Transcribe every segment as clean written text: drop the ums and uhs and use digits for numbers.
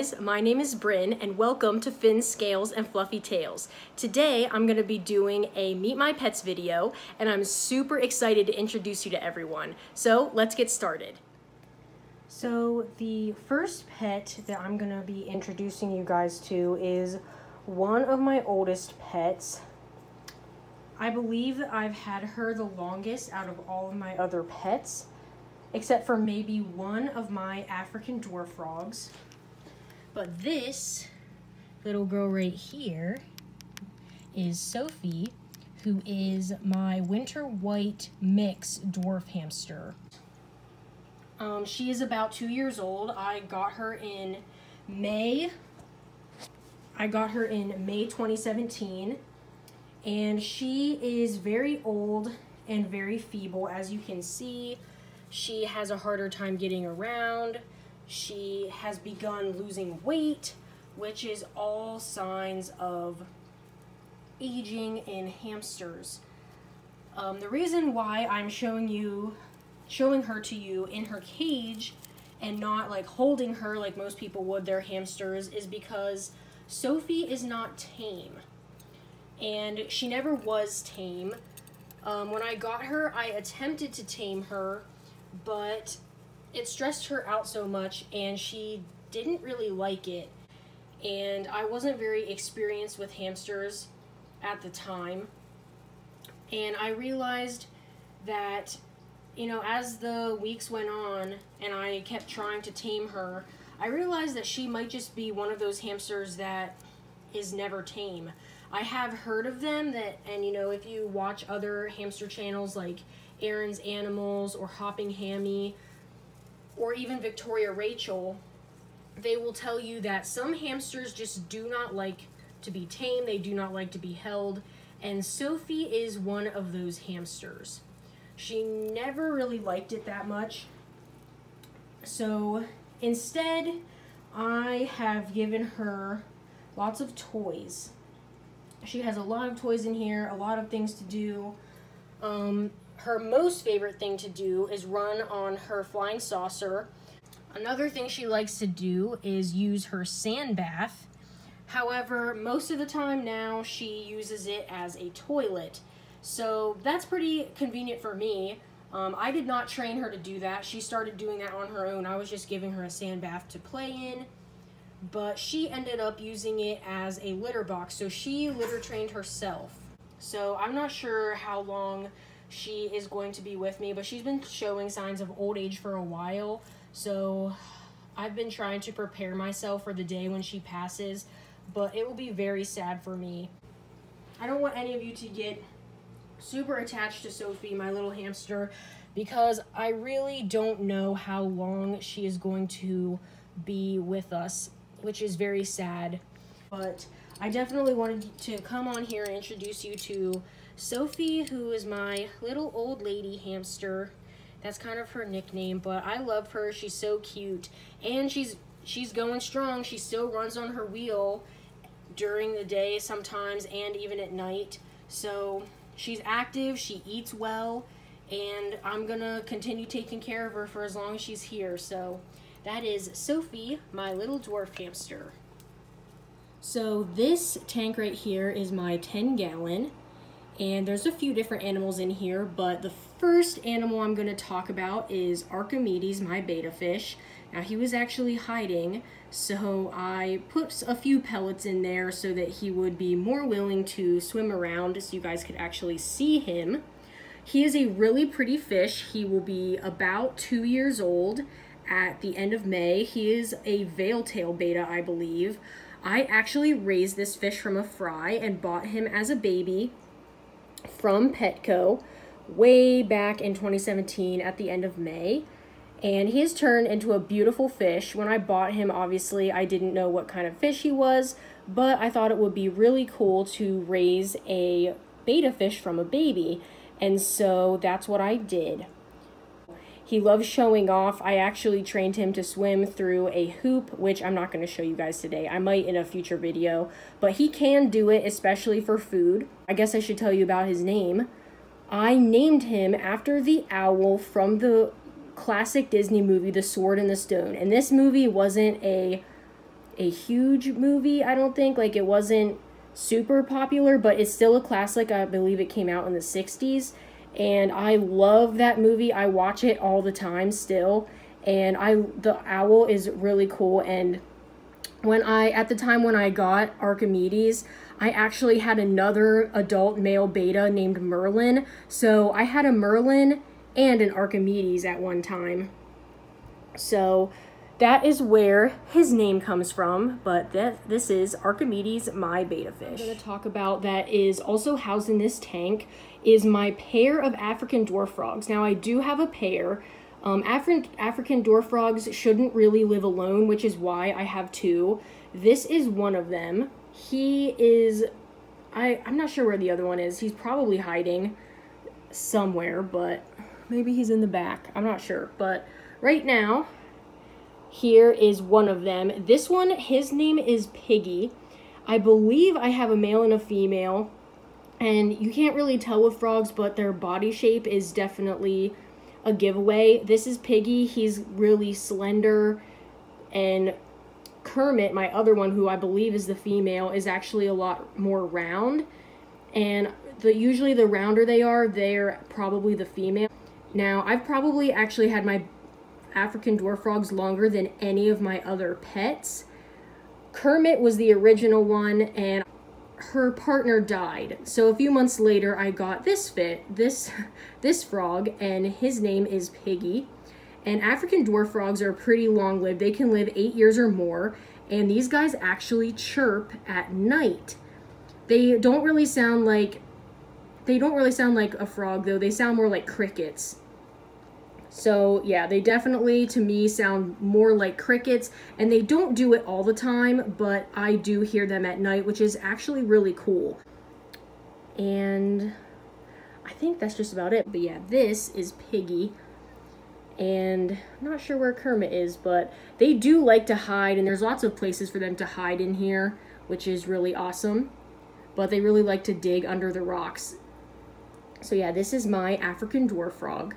guys, my name is Bryn and welcome to Fins, Scales, and Fluffy Tails. Today I'm going to be doing a Meet My Pets video and I'm super excited to introduce you to everyone. So let's get started. So the first pet that I'm going to be introducing you guys to is one of my oldest pets. I believe that I've had her the longest out of all of my other pets, except for maybe one of my African dwarf frogs. But this little girl right here is Sophie, who is my winter white mix dwarf hamster. She is about 2 years old. I got her in May 2017, and she is very old and very feeble. As you can see, she has a harder time getting around. She has begun losing weight, which is all signs of aging in hamsters. The reason why I'm showing her to you in her cage and not like holding her like most people would their hamsters is because Sophie is not tame, and she never was tame. When I got her, I attempted to tame her, but it stressed her out so much and she didn't really like it, and I wasn't very experienced with hamsters at the time, and I realized that, you know, as the weeks went on and I kept trying to tame her, I realized that she might just be one of those hamsters that is never tame. I have heard of them and you know, if you watch other hamster channels like Aaron's Animals or Hopping Hammy or even Victoria Rachel, they will tell you that some hamsters just do not like to be tamed, they do not like to be held, and Sophie is one of those hamsters. She never really liked it that much, so instead I have given her lots of toys. She has a lot of toys in here, a lot of things to do. Her most favorite thing to do is run on her flying saucer. Another thing she likes to do is use her sand bath. However, most of the time now she uses it as a toilet. So that's pretty convenient for me. I did not train her to do that. She started doing that on her own. I was just giving her a sand bath to play in. But she ended up using it as a litter box. So she litter trained herself. So I'm not sure how long she is going to be with me, but she's been showing signs of old age for a while, so I've been trying to prepare myself for the day when she passes, but it will be very sad for me. I don't want any of you to get super attached to Sophie, my little hamster, because I really don't know how long she is going to be with us, which is very sad. But I definitely wanted to come on here and introduce you to Sophie, who is my little old lady hamster. That's kind of her nickname, but I love her. She's so cute, and she's going strong. She still runs on her wheel during the day sometimes, and even at night. So she's active, she eats well, and I'm gonna continue taking care of her for as long as she's here. So that is Sophie, my little dwarf hamster. So this tank right here is my 10-gallon. And there's a few different animals in here, but the first animal I'm going to talk about is Archimedes, my betta fish. Now, he was actually hiding, so I put a few pellets in there so that he would be more willing to swim around so you guys could actually see him. He is a really pretty fish. He will be about 2 years old at the end of May. He is a veil-tail betta, I believe. I actually raised this fish from a fry and bought him as a baby from Petco way back in 2017 at the end of May, and he has turned into a beautiful fish. When I bought him, obviously I didn't know what kind of fish he was, but I thought it would be really cool to raise a betta fish from a baby, and so that's what I did. He loves showing off. I actually trained him to swim through a hoop, which I'm not going to show you guys today. I might in a future video, but he can do it, especially for food. I guess I should tell you about his name. I named him after the owl from the classic Disney movie, The Sword in the Stone. And this movie wasn't a a huge movie, I don't think. Like, it wasn't super popular, but it's still a classic. I believe it came out in the 60s, and I love that movie. I watch it all the time still, and the owl is really cool. And at the time when I got Archimedes, I actually had another adult male beta named Merlin. So I had a Merlin and an Archimedes at one time. So that is where his name comes from, but this is Archimedes, my beta fish. I'm going to talk about that is also housed in this tank is my pair of African dwarf frogs. Now, I do have a pair. African dwarf frogs shouldn't really live alone, which is why I have two. This is one of them. He is, I'm not sure where the other one is. He's probably hiding somewhere, but maybe he's in the back. I'm not sure, but right now, here is one of them. This one, his name is Piggy. I believe I have a male and a female, and you can't really tell with frogs, but their body shape is definitely a giveaway. This is Piggy. He's really slender, and Kermit, my other one, who I believe is the female, is actually a lot more round, and usually the rounder they are, they're probably the female. Now, I've probably actually had my African dwarf frogs longer than any of my other pets. Kermit was the original one, and her partner died. So a few months later, I got this frog, and his name is Piggy. And African dwarf frogs are pretty long-lived. They can live 8 years or more, and these guys actually chirp at night. They don't really sound like a frog, though. They sound more like crickets. So yeah, they definitely, to me, sound more like crickets, and they don't do it all the time, but I do hear them at night, which is actually really cool. And I think that's just about it. But yeah, this is Piggy, and I'm not sure where Kermit is, but they do like to hide, and there's lots of places for them to hide in here, which is really awesome. But they really like to dig under the rocks. So yeah, this is my African dwarf frog.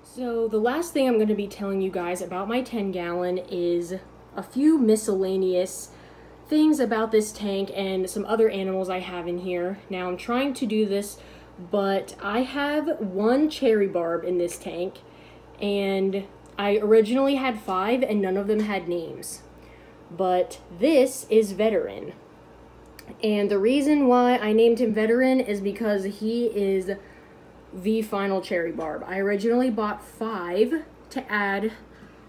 So the last thing I'm going to be telling you guys about my 10-gallon is a few miscellaneous things about this tank and some other animals I have in here. Now, I'm trying to do this, but I have one cherry barb in this tank, and I originally had 5 and none of them had names. But this is Veteran. And the reason why I named him Veteran is because he is the final cherry barb. I originally bought 5 to add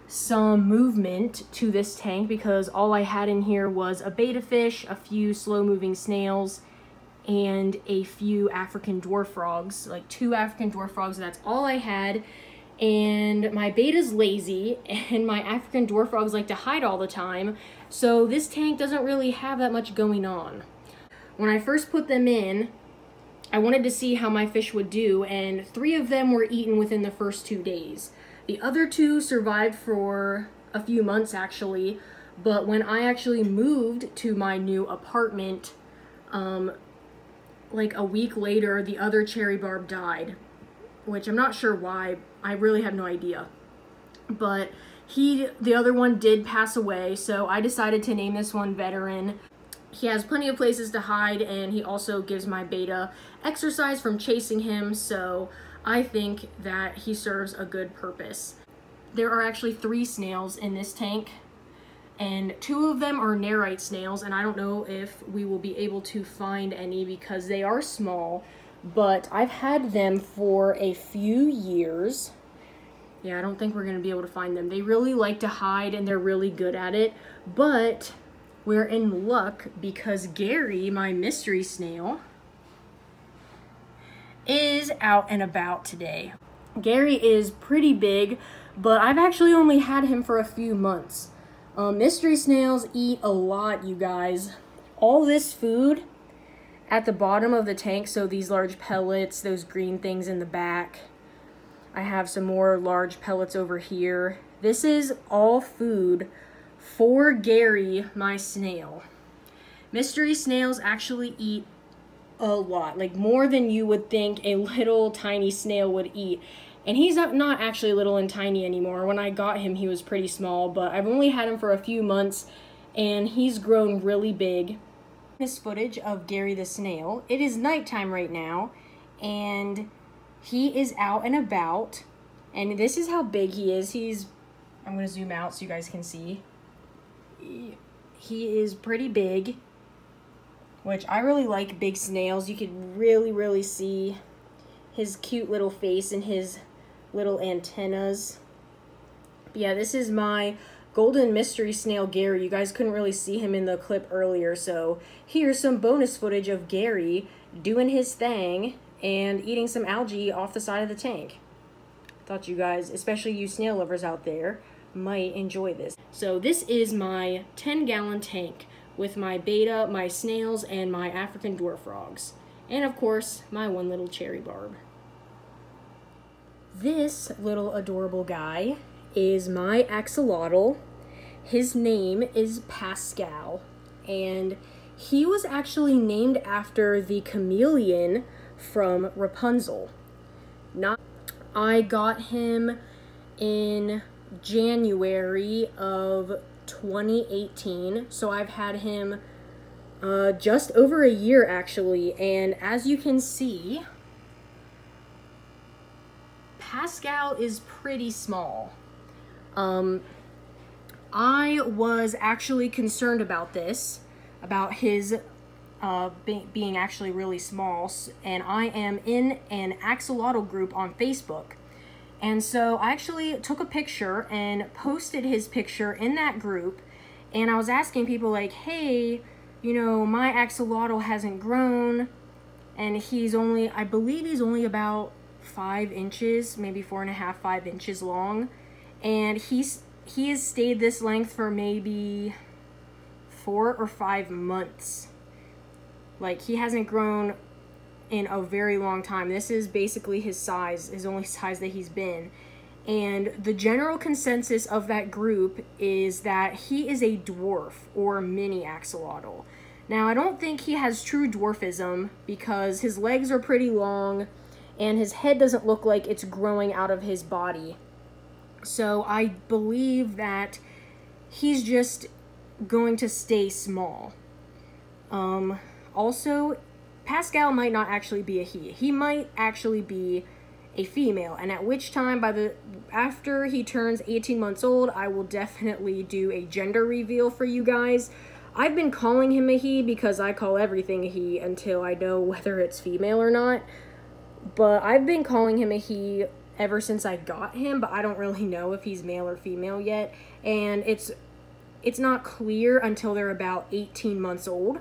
some movement to this tank because all I had in here was a betta fish, a few slow-moving snails, and a few African dwarf frogs, like 2 African dwarf frogs. That's all I had. And my beta's lazy, and my African dwarf frogs like to hide all the time, so this tank doesn't really have that much going on. When I first put them in, I wanted to see how my fish would do, and 3 of them were eaten within the first 2 days. The other 2 survived for a few months, actually, but when I actually moved to my new apartment, like a week later, the other cherry barb died, which I'm not sure why. I really have no idea. But the other one did pass away, so I decided to name this one Veteran. He has plenty of places to hide, and he also gives my beta exercise from chasing him, so I think that he serves a good purpose. There are actually 3 snails in this tank, and 2 of them are nerite snails, and I don't know if we will be able to find any because they are small, but I've had them for a few years. Yeah, I don't think we're going to be able to find them. They really like to hide, and they're really good at it, but we're in luck because Gary, my mystery snail, is out and about today. Gary is pretty big, but I've actually only had him for a few months. Mystery snails eat a lot, you guys. All this food at the bottom of the tank, so these large pellets, those green things in the back. I have some more large pellets over here. This is all food for Gary, my snail. Mystery snails actually eat a lot, like more than you would think a little tiny snail would eat. And he's not actually little and tiny anymore. When I got him, he was pretty small, but I've only had him for a few months, and he's grown really big. This footage of Gary the snail. It is nighttime right now, and he is out and about, and this is how big he is. I'm going to zoom out so you guys can see. He is pretty big, which I really like big snails. You can really see his cute little face and his little antennas. But yeah, this is my golden mystery snail, Gary. You guys couldn't really see him in the clip earlier, so here's some bonus footage of Gary doing his thing and eating some algae off the side of the tank. Thought you guys, especially you snail lovers out there, might enjoy this. So this is my 10-gallon tank with my betta, my snails, and my African dwarf frogs. And of course, my one little cherry barb. This little adorable guy is my axolotl. His name is Pascal, and he was actually named after the chameleon from Rapunzel. I got him in January of 2018, so I've had him just over a year actually, and as you can see, Pascal is pretty small. I was actually concerned about this, about his being actually really small, and I am in an axolotl group on Facebook. And so I actually took a picture and posted his picture in that group, and I was asking people like, hey, you know, my axolotl hasn't grown, and he's only, I believe he's only about 5 inches, maybe 4.5, 5 inches long, and he has stayed this length for maybe 4 or 5 months. Like, he hasn't grown in a very long time. This is basically his size, his only size that he's been. And the general consensus of that group is that he is a dwarf or mini axolotl. Now, I don't think he has true dwarfism because his legs are pretty long and his head doesn't look like it's growing out of his body. So I believe that he's just going to stay small. Also, Pascal might not actually be a he. He might actually be a female, and at which time, after he turns 18 months old, I will definitely do a gender reveal for you guys. I've been calling him a he because I call everything a he until I know whether it's female or not. But I've been calling him a he ever since I got him, but I don't really know if he's male or female yet. And it's not clear until they're about 18 months old.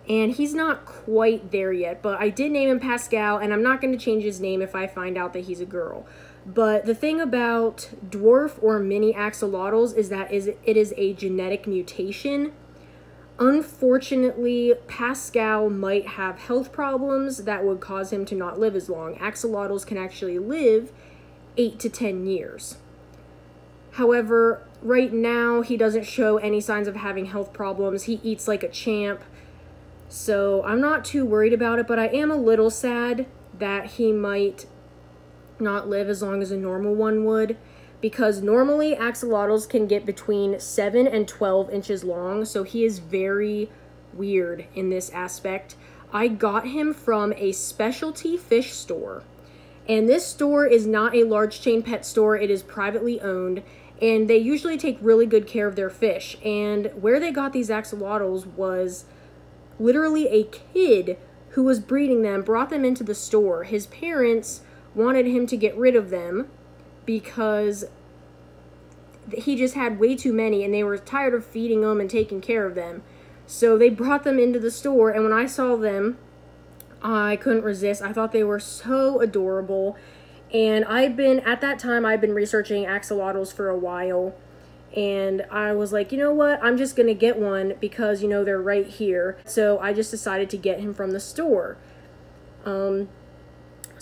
And he's not quite there yet, but I did name him Pascal, and I'm not going to change his name if I find out that he's a girl. But the thing about dwarf or mini axolotls is that it is a genetic mutation. Unfortunately, Pascal might have health problems that would cause him to not live as long. Axolotls can actually live 8 to 10 years. However, right now, he doesn't show any signs of having health problems. He eats like a champ. So I'm not too worried about it, but I am a little sad that he might not live as long as a normal one would, because normally axolotls can get between 7 and 12 inches long, so he is very weird in this aspect. I got him from a specialty fish store, and this store is not a large chain pet store. It is privately owned, and they usually take really good care of their fish. And where they got these axolotls was literally a kid who was breeding them brought them into the store. His parents wanted him to get rid of them because he just had way too many and they were tired of feeding them and taking care of them. So they brought them into the store, and when I saw them, I couldn't resist. I thought they were so adorable. And at that time, I've been researching axolotls for a while. And I was like, you know what, I'm just gonna get one because, you know, they're right here. So I just decided to get him from the store. So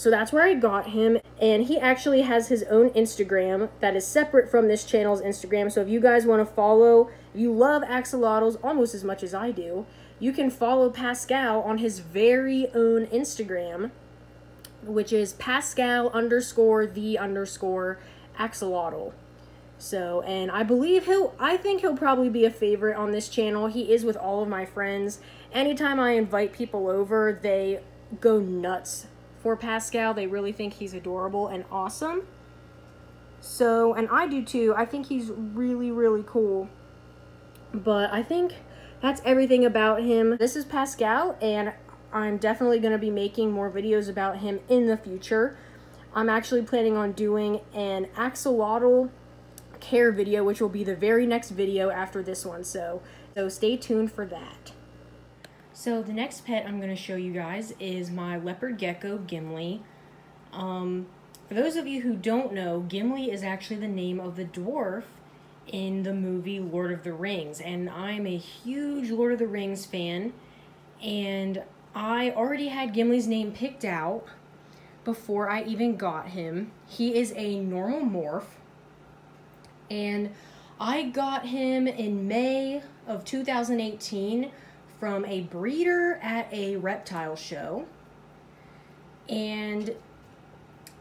that's where I got him, and he actually has his own Instagram that is separate from this channel's Instagram. So if you guys want to follow, if you love axolotls almost as much as I do, you can follow Pascal on his very own Instagram, which is Pascal_the_axolotl. So, and I think he'll probably be a favorite on this channel. He is with all of my friends. Anytime I invite people over, they go nuts for Pascal. They really think he's adorable and awesome. So, and I do too. I think he's really, really cool. But I think that's everything about him. This is Pascal, and I'm definitely going to be making more videos about him in the future. I'm actually planning on doing an axolotl care video, which will be the very next video after this one. So stay tuned for that. So the next pet I'm going to show you guys is my leopard gecko, Gimli. For those of you who don't know, Gimli is actually the name of the dwarf in the movie Lord of the Rings, and I'm a huge Lord of the Rings fan, and I already had Gimli's name picked out before I even got him. He is a normal morph, and I got him in May of 2018 from a breeder at a reptile show, and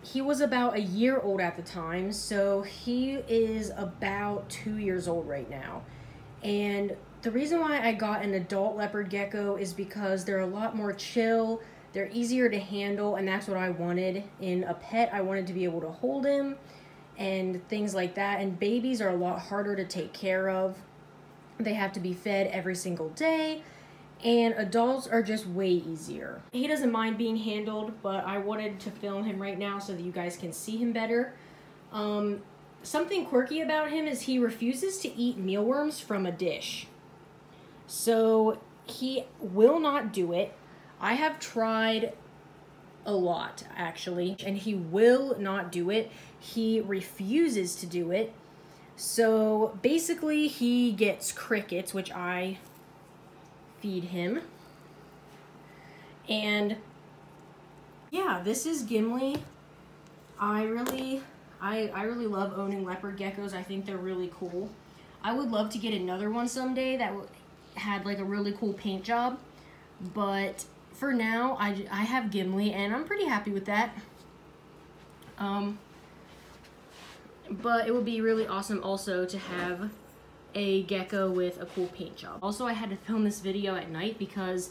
he was about a year old at the time, so he is about 2 years old right now. And the reason why I got an adult leopard gecko is because they're a lot more chill, they're easier to handle, and that's what I wanted in a pet. I wanted to be able to hold him and things like that, and babies are a lot harder to take care of. They have to be fed every single day, and adults are just way easier. He doesn't mind being handled, but I wanted to film him right now so that you guys can see him better. Something quirky about him is he refuses to eat mealworms from a dish. So he will not do it. I have tried a lot, actually, and he will not do it. He refuses to do it. So basically he gets crickets, which I feed him. And yeah, this is Gimli. I really love owning leopard geckos. I think they're really cool. I would love to get another one someday that had like a really cool paint job, but for now I have Gimli and I'm pretty happy with that. But it would be really awesome also to have a gecko with a cool paint job. Also, I had to film this video at night because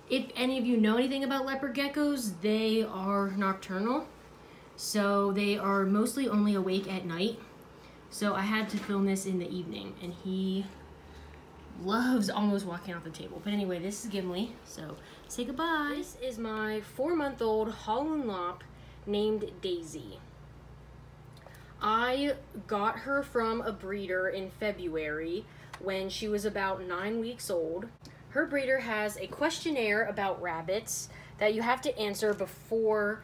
if any of you know anything about leopard geckos, they are nocturnal. So they are mostly only awake at night. So I had to film this in the evening, and he loves almost walking off the table. But anyway, this is Gimli, so say goodbye. This is my 4-month-old Holland Lop named Daisy. I got her from a breeder in February when she was about 9 weeks old. Her breeder has a questionnaire about rabbits that you have to answer before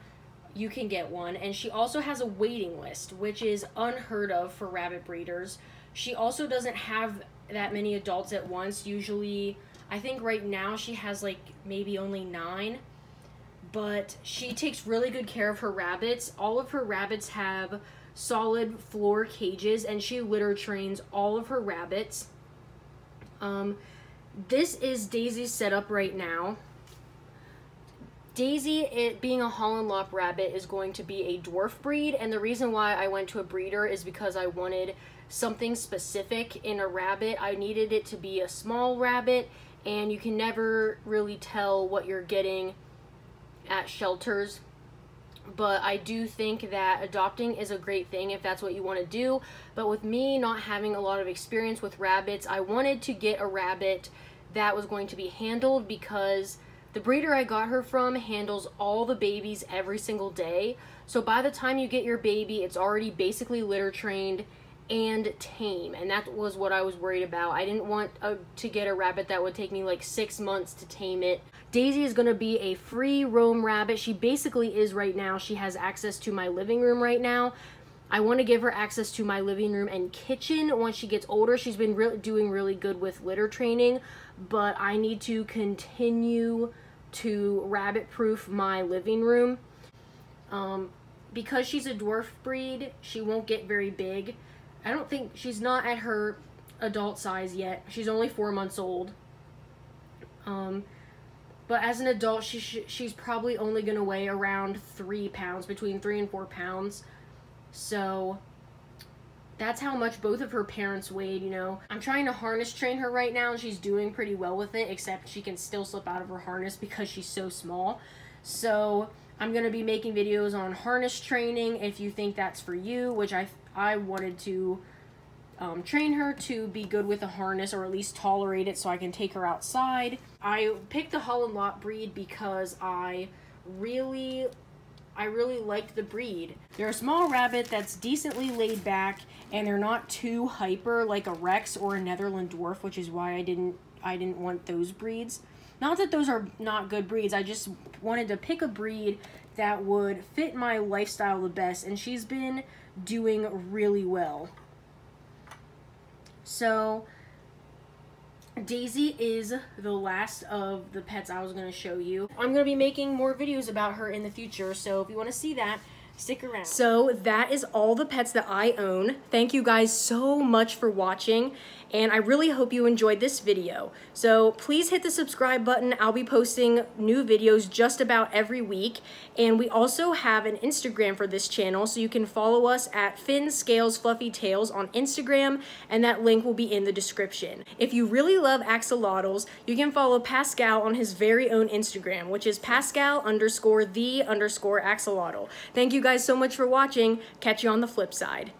you can get one, and she also has a waiting list, which is unheard of for rabbit breeders. She also doesn't have that many adults at once. Usually, I think right now she has like maybe only 9, but she takes really good care of her rabbits. All of her rabbits have solid floor cages, and she litter trains all of her rabbits. This is Daisy's setup right now. Daisy, it being a Holland Lop rabbit, is going to be a dwarf breed, and the reason why I went to a breeder is because I wanted something specific in a rabbit. I needed it to be a small rabbit, and you can never really tell what you're getting at shelters. But I do think that adopting is a great thing if that's what you want to do. But with me not having a lot of experience with rabbits, I wanted to get a rabbit that was going to be handled, because the breeder I got her from handles all the babies every single day. So by the time you get your baby, it's already basically litter trained and tame. And that was what I was worried about. I didn't want to get a rabbit that would take me like 6 months to tame it. Daisy is going to be a free roam rabbit. She basically is right now. She has access to my living room right now. I want to give her access to my living room and kitchen once she gets older. She's been doing really good with litter training, but I need to continue to rabbit proof my living room. Because she's a dwarf breed, she won't get very big. I don't think, she's not at her adult size yet. She's only 4 months old. But as an adult, she's probably only going to weigh around 3 pounds, between 3 and 4 pounds. So That's how much both of her parents weighed, you know. I'm trying to harness train her right now, and she's doing pretty well with it, except she can still slip out of her harness because she's so small. So I'm going to be making videos on harness training if you think that's for you, which I wanted to train her to be good with a harness, or at least tolerate it so I can take her outside. I picked the Holland Lot breed because I really liked the breed. They're a small rabbit that's decently laid back, and they're not too hyper like a Rex or a Netherland dwarf, which is why I didn't want those breeds. Not that those are not good breeds, I just wanted to pick a breed that would fit my lifestyle the best, and she's been doing really well. So Daisy is the last of the pets I was going to show you. I'm going to be making more videos about her in the future, so if you want to see that, stick around. So that is all the pets that I own. Thank you guys so much for watching, and I really hope you enjoyed this video. So please hit the subscribe button. I'll be posting new videos just about every week, and we also have an Instagram for this channel, so you can follow us at Fin Scales Fluffy Tails on Instagram, and that link will be in the description. If you really love axolotls, you can follow Pascal on his very own Instagram, which is Pascal_the_axolotl. Thank you guys so much for watching. Catch you on the flip side.